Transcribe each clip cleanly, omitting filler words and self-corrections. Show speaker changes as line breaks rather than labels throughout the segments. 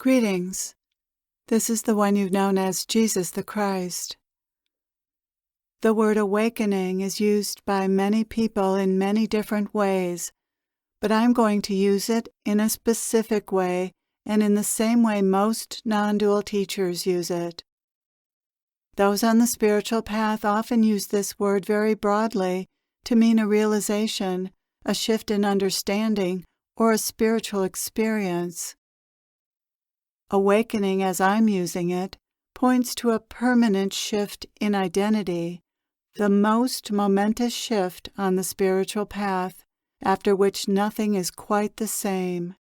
Greetings. This is the one you've known as Jesus the Christ. The word awakening is used by many people in many different ways, but I'm going to use it in a specific way and in the same way most non-dual teachers use it. Those on the spiritual path often use this word very broadly to mean a realization, a shift in understanding, or a spiritual experience. Awakening, as I'm using it, points to a permanent shift in identity, the most momentous shift on the spiritual path, after which nothing is quite the same.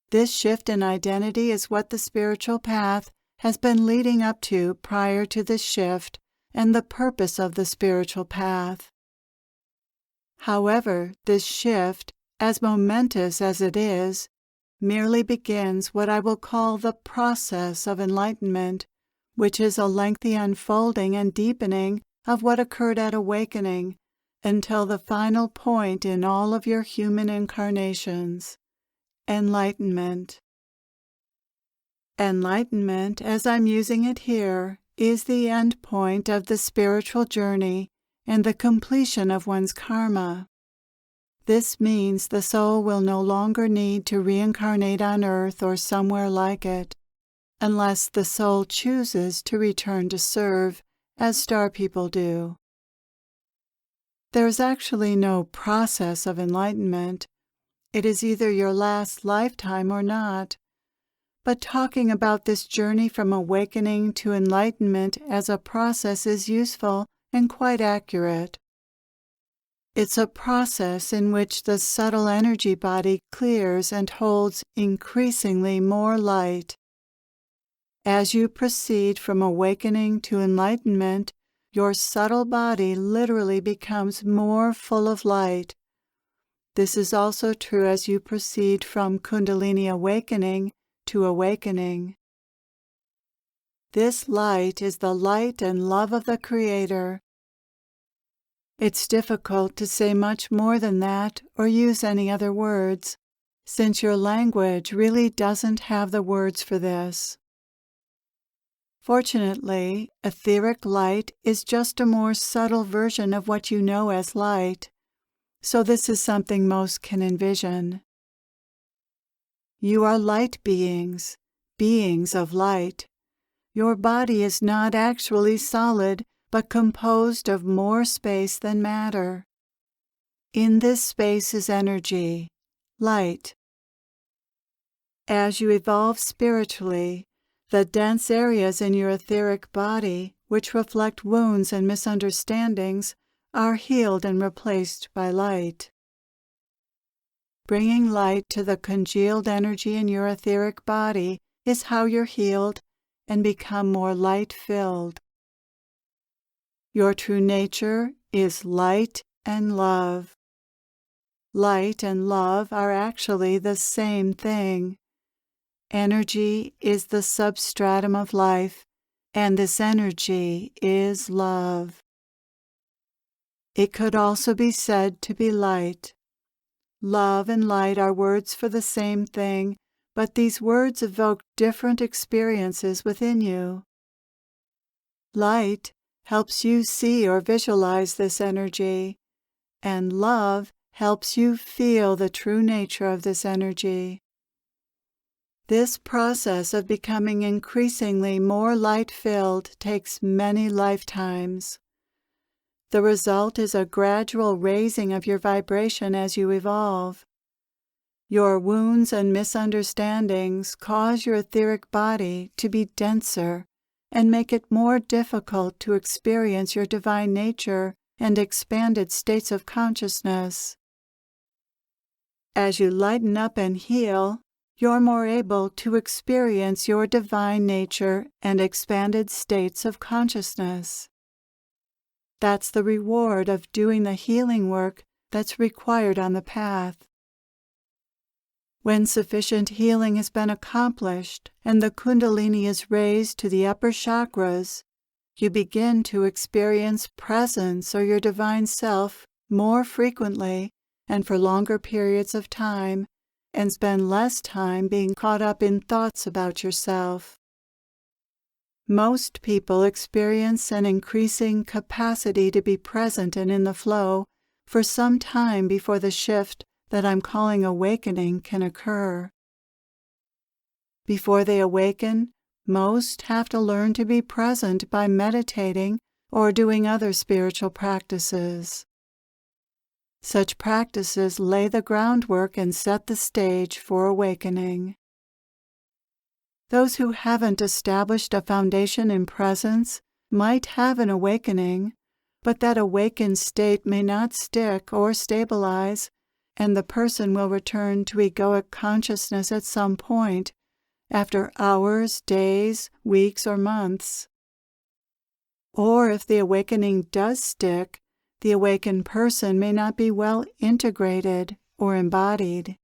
This shift in identity is what the spiritual path has been leading up to prior to this shift and the purpose of the spiritual path. However, this shift, as momentous as it is, merely begins what I will call the process of enlightenment, which is a lengthy unfolding and deepening of what occurred at awakening until the final point in all of your human incarnations, enlightenment. Enlightenment, as I'm using it here, is the end point of the spiritual journey and the completion of one's karma. This means the soul will no longer need to reincarnate on earth or somewhere like it, unless the soul chooses to return to serve, as star people do. There is actually no process of enlightenment. It is either your last lifetime or not. But talking about this journey from awakening to enlightenment as a process is useful and quite accurate. It's a process in which the subtle energy body clears and holds increasingly more light. As you proceed from awakening to enlightenment, your subtle body literally becomes more full of light. This is also true as you proceed from Kundalini awakening to awakening. This light is the light and love of the Creator. It's difficult to say much more than that or use any other words, since your language really doesn't have the words for this. Fortunately, etheric light is just a more subtle version of what you know as light, so this is something most can envision. You are light beings, beings of light. Your body is not actually solid, but composed of more space than matter. In this space is energy, light. As you evolve spiritually, the dense areas in your etheric body, which reflect wounds and misunderstandings, are healed and replaced by light. Bringing light to the congealed energy in your etheric body is how you're healed and become more light-filled. Your true nature is light and love. Light and love are actually the same thing. Energy is the substratum of life, and this energy is love. It could also be said to be light. Love and light are words for the same thing, but these words evoke different experiences within you. Light helps you see or visualize this energy, and love helps you feel the true nature of this energy. This process of becoming increasingly more light-filled takes many lifetimes. The result is a gradual raising of your vibration as you evolve. Your wounds and misunderstandings cause your etheric body to be denser and make it more difficult to experience your divine nature and expanded states of consciousness. As you lighten up and heal, you're more able to experience your divine nature and expanded states of consciousness. That's the reward of doing the healing work that's required on the path. When sufficient healing has been accomplished and the Kundalini is raised to the upper chakras, you begin to experience presence or your divine self more frequently and for longer periods of time, and spend less time being caught up in thoughts about yourself. Most people experience an increasing capacity to be present and in the flow for some time before the shift that I'm calling awakening can occur. Before they awaken, most have to learn to be present by meditating or doing other spiritual practices. Such practices lay the groundwork and set the stage for awakening. Those who haven't established a foundation in presence might have an awakening, but that awakened state may not stick or stabilize, and the person will return to egoic consciousness at some point, after hours, days, weeks, or months. Or if the awakening does stick, the awakened person may not be well integrated or embodied.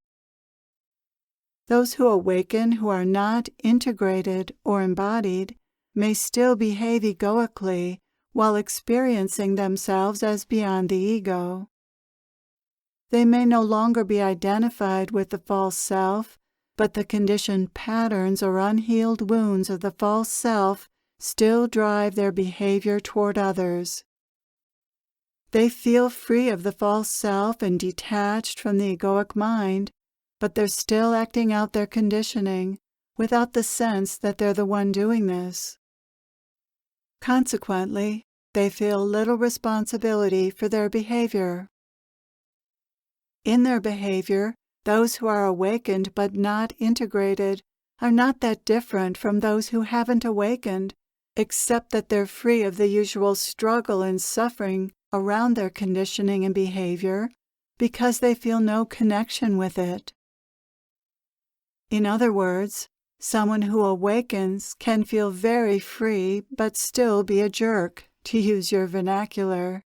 Those who awaken who are not integrated or embodied may still behave egoically while experiencing themselves as beyond the ego. They may no longer be identified with the false self, but the conditioned patterns or unhealed wounds of the false self still drive their behavior toward others. They feel free of the false self and detached from the egoic mind, but they're still acting out their conditioning without the sense that they're the one doing this. Consequently, they feel little responsibility for their behavior. In their behavior, those who are awakened but not integrated are not that different from those who haven't awakened, except that they're free of the usual struggle and suffering around their conditioning and behavior because they feel no connection with it. In other words, someone who awakens can feel very free but still be a jerk, to use your vernacular.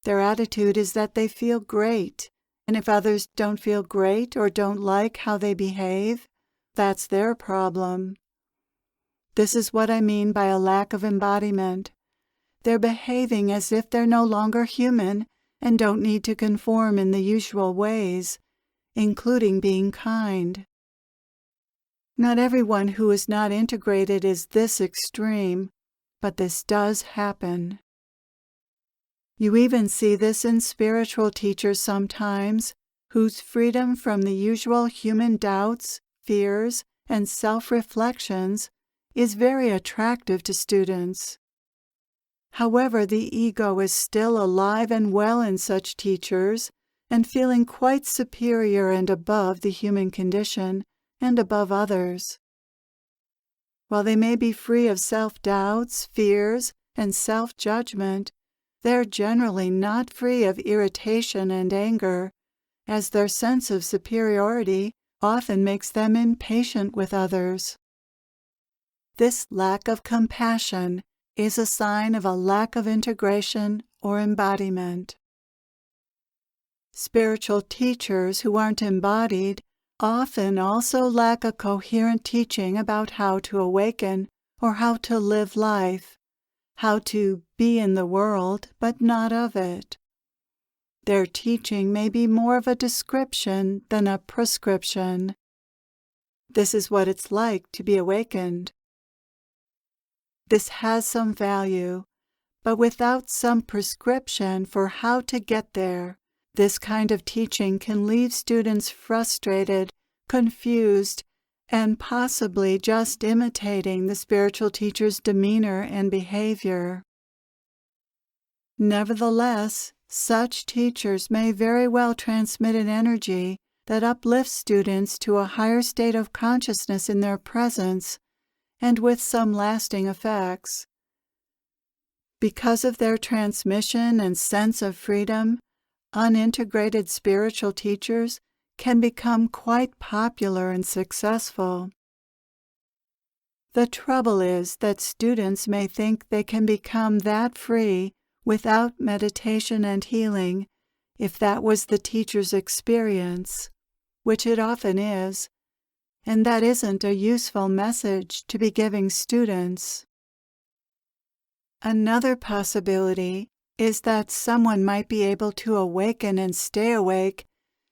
Their attitude is that they feel great, and if others don't feel great or don't like how they behave, that's their problem. This is what I mean by a lack of embodiment. They're behaving as if they're no longer human and don't need to conform in the usual ways, including being kind. Not everyone who is not integrated is this extreme, but this does happen. You even see this in spiritual teachers sometimes, whose freedom from the usual human doubts, fears, and self-reflections is very attractive to students. However, the ego is still alive and well in such teachers, and feeling quite superior and above the human condition, and above others. While they may be free of self-doubts, fears, and self-judgment, they're generally not free of irritation and anger, as their sense of superiority often makes them impatient with others. This lack of compassion is a sign of a lack of integration or embodiment. Spiritual teachers who aren't embodied often also lack a coherent teaching about how to awaken or how to live life, how to be in the world but not of it. Their teaching may be more of a description than a prescription. This is what it's like to be awakened. This has some value, but without some prescription for how to get there, this kind of teaching can leave students frustrated, confused, and possibly just imitating the spiritual teacher's demeanor and behavior. Nevertheless, such teachers may very well transmit an energy that uplifts students to a higher state of consciousness in their presence and with some lasting effects. Because of their transmission and sense of freedom, unintegrated spiritual teachers can become quite popular and successful. The trouble is that students may think they can become that free without meditation and healing if that was the teacher's experience, which it often is, and that isn't a useful message to be giving students. Another possibility is that someone might be able to awaken and stay awake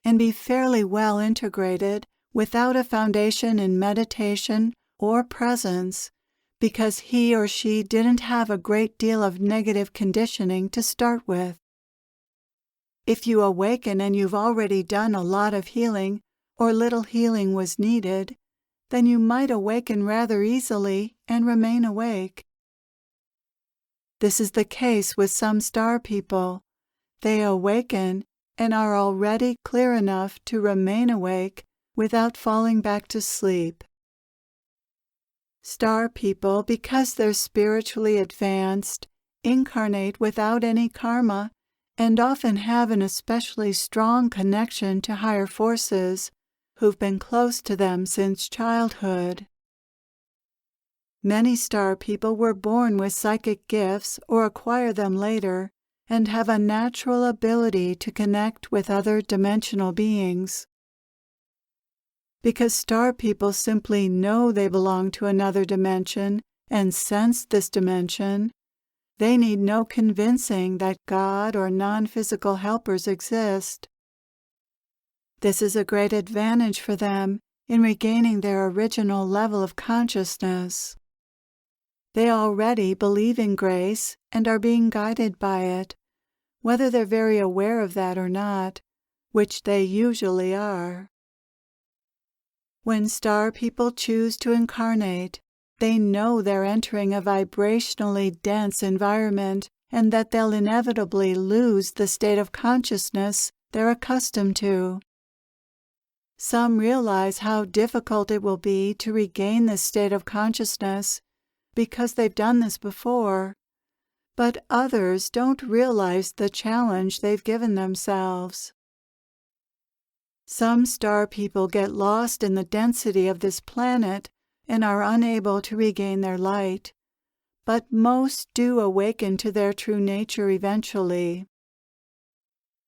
and be fairly well integrated without a foundation in meditation or presence, because he or she didn't have a great deal of negative conditioning to start with. If you awaken and you've already done a lot of healing, or little healing was needed, then you might awaken rather easily and remain awake. This is the case with some star people. They awaken and are already clear enough to remain awake without falling back to sleep. Star people, because they're spiritually advanced, incarnate without any karma and often have an especially strong connection to higher forces who've been close to them since childhood. Many star people were born with psychic gifts or acquire them later and have a natural ability to connect with other dimensional beings. Because star people simply know they belong to another dimension and sense this dimension, they need no convincing that God or non-physical helpers exist. This is a great advantage for them in regaining their original level of consciousness. They already believe in grace and are being guided by it, whether they're very aware of that or not, which they usually are. When star people choose to incarnate, they know they're entering a vibrationally dense environment and that they'll inevitably lose the state of consciousness they're accustomed to. Some realize how difficult it will be to regain this state of consciousness because they've done this before, but others don't realize the challenge they've given themselves. Some star people get lost in the density of this planet and are unable to regain their light, but most do awaken to their true nature eventually.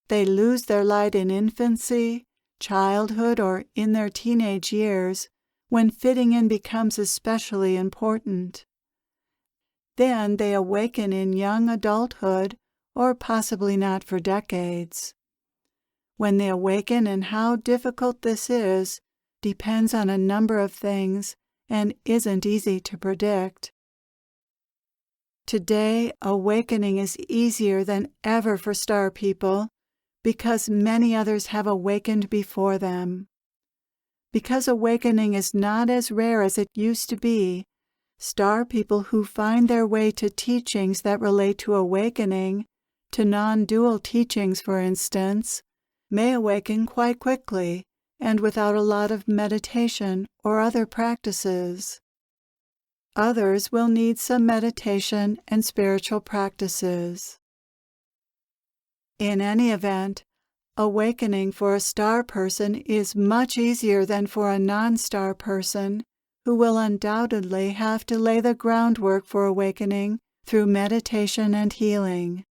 They lose their light in infancy, childhood, or in their teenage years, when fitting in becomes especially important. Then they awaken in young adulthood, or possibly not for decades. When they awaken and how difficult this is depends on a number of things and isn't easy to predict. Today, awakening is easier than ever for star people because many others have awakened before them. Because awakening is not as rare as it used to be, star people who find their way to teachings that relate to awakening, to non-dual teachings for instance, may awaken quite quickly and without a lot of meditation or other practices. Others will need some meditation and spiritual practices. In any event, awakening for a star person is much easier than for a non-star person, who will undoubtedly have to lay the groundwork for awakening through meditation and healing.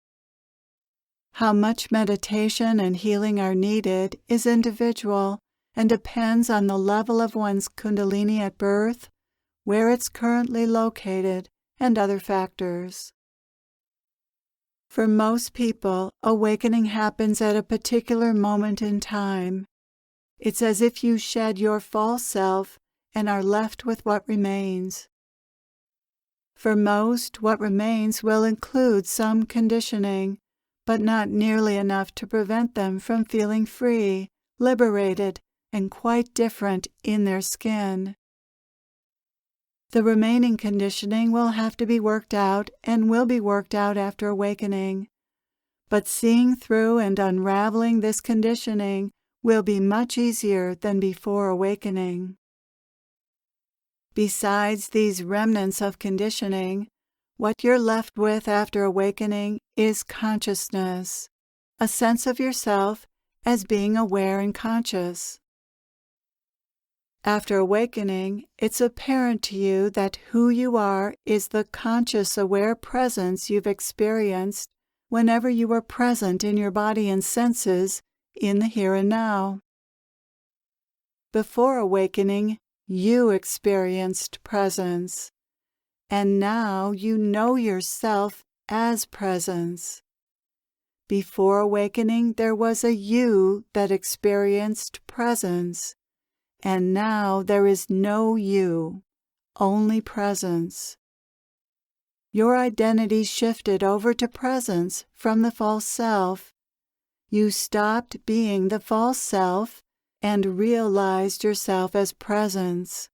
How much meditation and healing are needed is individual and depends on the level of one's kundalini at birth, where it's currently located, and other factors. For most people, awakening happens at a particular moment in time. It's as if you shed your false self and are left with what remains. For most, what remains will include some conditioning, but not nearly enough to prevent them from feeling free, liberated, and quite different in their skin. The remaining conditioning will have to be worked out and will be worked out after awakening. But seeing through and unraveling this conditioning will be much easier than before awakening. Besides these remnants of conditioning, what you're left with after awakening is consciousness, a sense of yourself as being aware and conscious. After awakening, it's apparent to you that who you are is the conscious, aware presence you've experienced whenever you were present in your body and senses in the here and now. Before awakening, you experienced presence, and now you know yourself as presence. Before awakening, there was a you that experienced presence, and now there is no you, only presence. Your identity shifted over to presence from the false self. You stopped being the false self and realized yourself as presence.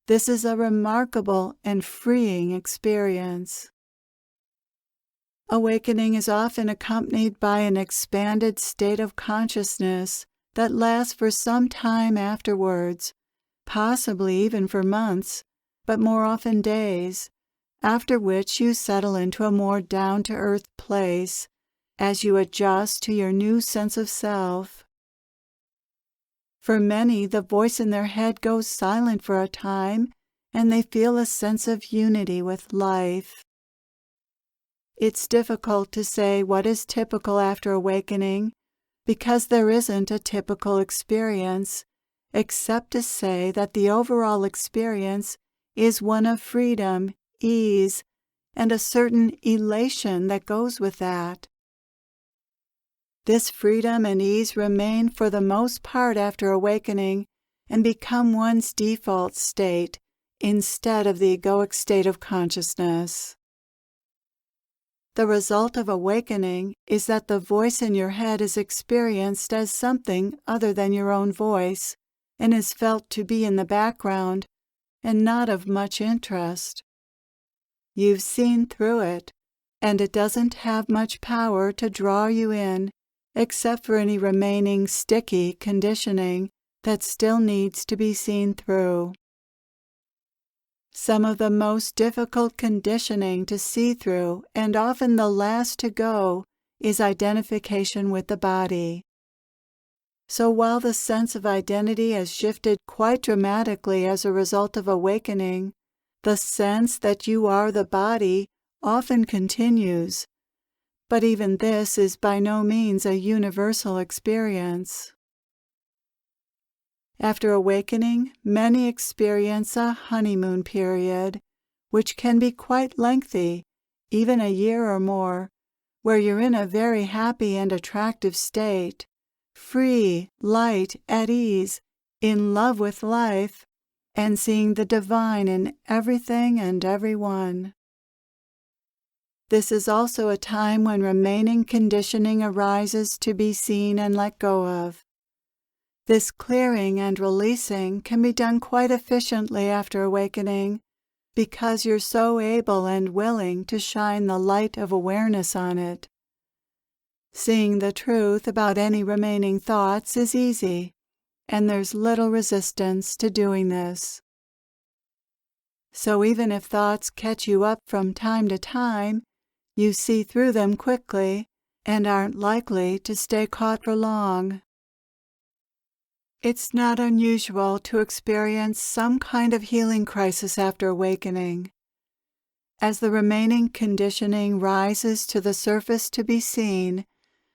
This is a remarkable and freeing experience. Awakening is often accompanied by an expanded state of consciousness that lasts for some time afterwards, possibly even for months, but more often days, after which you settle into a more down-to-earth place as you adjust to your new sense of self. For many, the voice in their head goes silent for a time, and they feel a sense of unity with life. It's difficult to say what is typical after awakening, because there isn't a typical experience, except to say that the overall experience is one of freedom, ease, and a certain elation that goes with that. This freedom and ease remain for the most part after awakening and become one's default state instead of the egoic state of consciousness. The result of awakening is that the voice in your head is experienced as something other than your own voice and is felt to be in the background and not of much interest. You've seen through it, and it doesn't have much power to draw you in, except for any remaining sticky conditioning that still needs to be seen through. Some of the most difficult conditioning to see through, and often the last to go, is identification with the body. So while the sense of identity has shifted quite dramatically as a result of awakening, the sense that you are the body often continues, but even this is by no means a universal experience. After awakening, many experience a honeymoon period, which can be quite lengthy, even a year or more, where you're in a very happy and attractive state, free, light, at ease, in love with life, and seeing the divine in everything and everyone. This is also a time when remaining conditioning arises to be seen and let go of. This clearing and releasing can be done quite efficiently after awakening, because you're so able and willing to shine the light of awareness on it. Seeing the truth about any remaining thoughts is easy, and there's little resistance to doing this. So even if thoughts catch you up from time to time, you see through them quickly and aren't likely to stay caught for long. It's not unusual to experience some kind of healing crisis after awakening. As the remaining conditioning rises to the surface to be seen,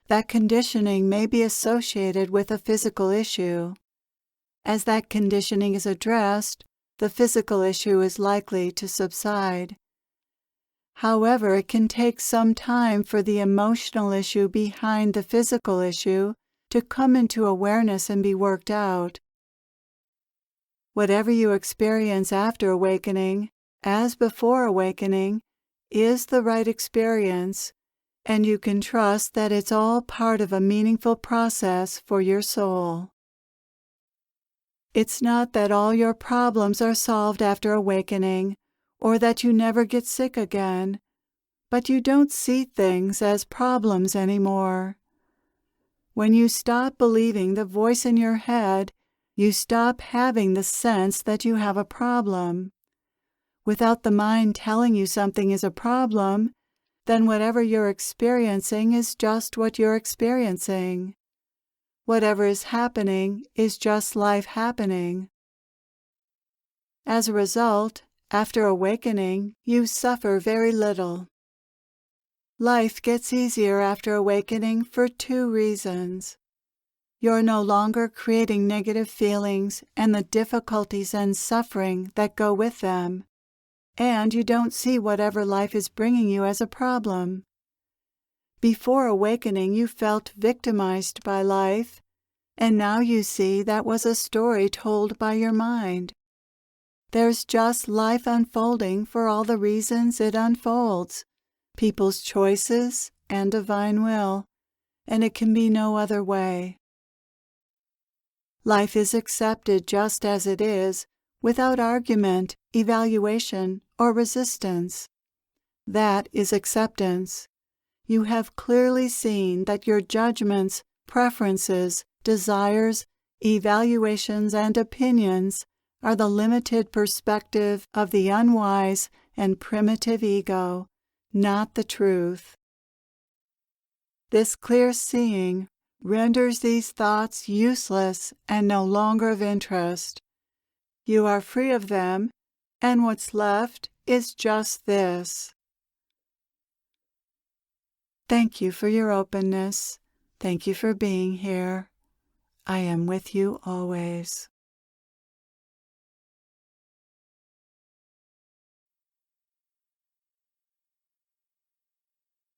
that conditioning may be associated with a physical issue. As that conditioning is addressed, the physical issue is likely to subside. However, it can take some time for the emotional issue behind the physical issue to come into awareness and be worked out. Whatever you experience after awakening, as before awakening, is the right experience, and you can trust that it's all part of a meaningful process for your soul. It's not that all your problems are solved after awakening, or that you never get sick again, but you don't see things as problems anymore. When you stop believing the voice in your head, you stop having the sense that you have a problem. Without the mind telling you something is a problem, then whatever you're experiencing is just what you're experiencing. Whatever is happening is just life happening. As a result, after awakening, you suffer very little. Life gets easier after awakening for two reasons. You're no longer creating negative feelings and the difficulties and suffering that go with them, and you don't see whatever life is bringing you as a problem. Before awakening, you felt victimized by life, and now you see that was a story told by your mind. There's just life unfolding for all the reasons it unfolds, people's choices and divine will, and it can be no other way. Life is accepted just as it is, without argument, evaluation, or resistance. That is acceptance. You have clearly seen that your judgments, preferences, desires, evaluations, and opinions are the limited perspective of the unwise and primitive ego, not the truth. This clear seeing renders these thoughts useless and no longer of interest. You are free of them, and what's left is just this. Thank you for your openness. Thank you for being here. I am with you always.